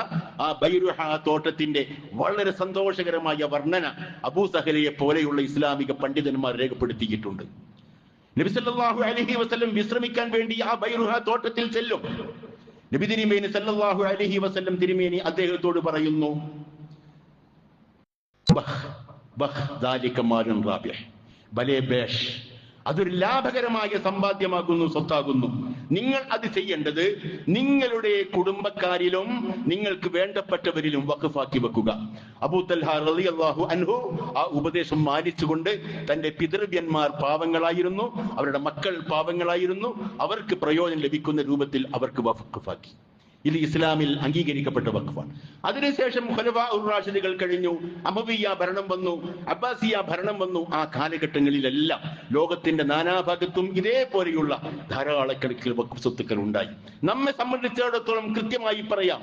ആ ബൈറുഹ തോട്ടത്തിന്റെ വളരെ സന്തോഷകരമായ വർണ്ണന അബൂ സഹലയെ പോലെയുള്ള ഇസ്ലാമിക പണ്ഡിതന്മാർ രേഖപ്പെടുത്തിയിട്ടുണ്ട്. നബി സല്ലല്ലാഹു അലൈഹി വസല്ലം വിശ്രമിക്കാൻ വേണ്ടി ആ ബൈറുഹ തോട്ടത്തിൽ ചെല്ലും. നബി തിരുമേനി സല്ലല്ലാഹു അലൈഹി വസല്ലം തിരുമേനി അദ്ദേഹത്തോട് പറയുന്നു, അതൊരു ലാഭകരമായ സമ്പാദ്യമാകുന്നു, സ്വത്താകുന്നു. നിങ്ങൾ അത് ചെയ്യേണ്ടത് നിങ്ങളുടെ കുടുംബക്കാരിലും നിങ്ങൾക്ക് വേണ്ടപ്പെട്ടവരിലും വഖഫാക്കി വെക്കുക. അബൂ തൽഹ റളിയല്ലാഹു അൻഹു ആ ഉപദേശം മാനിച്ചുകൊണ്ട് തന്റെ പിതൃവ്യന്മാർ പാവങ്ങളായിരുന്നു, അവരുടെ മക്കൾ പാവങ്ങളായിരുന്നു, അവർക്ക് പ്രയോജനം ലഭിക്കുന്ന രൂപത്തിൽ അവർക്ക് വഖഫാക്കി. ഇത് ഇസ്ലാമിൽ അംഗീകരിക്കപ്പെട്ട വഖഫാണ്. അതിനുശേഷം ഖുലഫാഉർ റാഷിദുകൾ കഴിഞ്ഞു, അമവിയ്യ ഭരണം വന്നു, അബ്ബാസിയ ഭരണം വന്നു. ആ കാലഘട്ടങ്ങളിലെല്ലാം ലോകത്തിന്റെ നാനാഭാഗത്തും ഇതേപോലെയുള്ള ധാരാളക്കണക്കിന് വഖഫ് സ്വത്തുക്കൾ ഉണ്ടായി. നമ്മെ സംബന്ധിച്ചിടത്തോളം കൃത്യമായി പറയാം,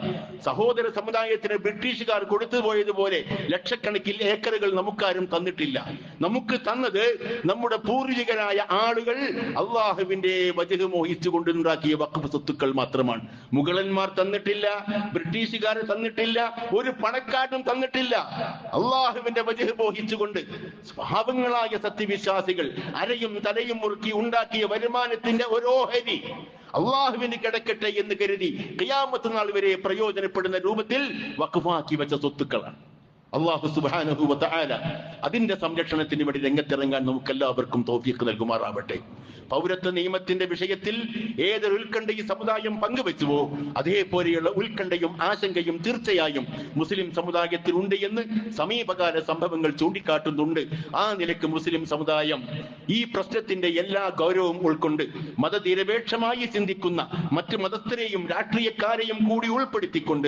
സഹോദര സമുദായത്തിന് ബ്രിട്ടീഷുകാർ കൊടുത്തുപോയതുപോലെ ലക്ഷക്കണക്കിൽ ഏക്കറുകൾ നമുക്കാരും തന്നിട്ടില്ല. നമുക്ക് തന്നത് നമ്മുടെ പൂർവികരായ ആളുകൾ അള്ളാഹുവിന്റെ വജ്ഹ് മോഹിച്ചുകൊണ്ടുണ്ടാക്കിയ വഖഫ് സ്വത്തുക്കൾ മാത്രമാണ്. മുഗളന്മാർ തന്നിട്ടില്ല, ബ്രിട്ടീഷുകാർ തന്നിട്ടില്ല, ഒരു പണക്കാരനും തന്നിട്ടില്ല. അള്ളാഹുവിന്റെ വജ്ഹ് മോഹിച്ചുകൊണ്ട് പാവങ്ങളായ സത്യവിശ്വാസികൾ അരയും തലയും മുറുക്കി ഉണ്ടാക്കിയ വരുമാനത്തിന്റെ ഓഹരി അള്ളാഹുവിന് കിടക്കട്ടെ എന്ന് കരുതി ഖിയാമത്ത് നാൾ വരെ പ്രയോജനപ്പെടുന്ന രൂപത്തിൽ വഖഫാക്കി വെച്ച സ്വത്തുക്കളാണ്. അല്ലാഹു സുബ്ഹാനഹു വ തആല അതിന്റെ സംരക്ഷണത്തിന് വേണ്ടി രംഗത്തിറങ്ങാൻ നമുക്കെല്ലാവർക്കും തൗഫീഖ് നൽകുമാറാവട്ടെ. പൗരത്വ നിയമത്തിന്റെ വിഷയത്തിൽ ഏതൊരു ഉത്കണ്ഠ ഈ സമുദായം പങ്കുവെച്ചുവോ അതേപോലെയുള്ള ഉത്കണ്ഠയും ആശങ്കയും തീർച്ചയായും മുസ്ലിം സമുദായത്തിൽ ഉണ്ട് എന്ന് സമീപകാല സംഭവങ്ങൾ ചൂണ്ടിക്കാട്ടുന്നുണ്ട്. ആ നിലയ്ക്ക് മുസ്ലിം സമുദായം ഈ പ്രശ്നത്തിന്റെ എല്ലാ ഗൗരവവും ഉൾക്കൊണ്ട് മതനിരപേക്ഷമായി ചിന്തിക്കുന്ന മറ്റ് മതസ്ഥരെയും രാഷ്ട്രീയക്കാരെയും കൂടി ഉൾപ്പെടുത്തിക്കൊണ്ട്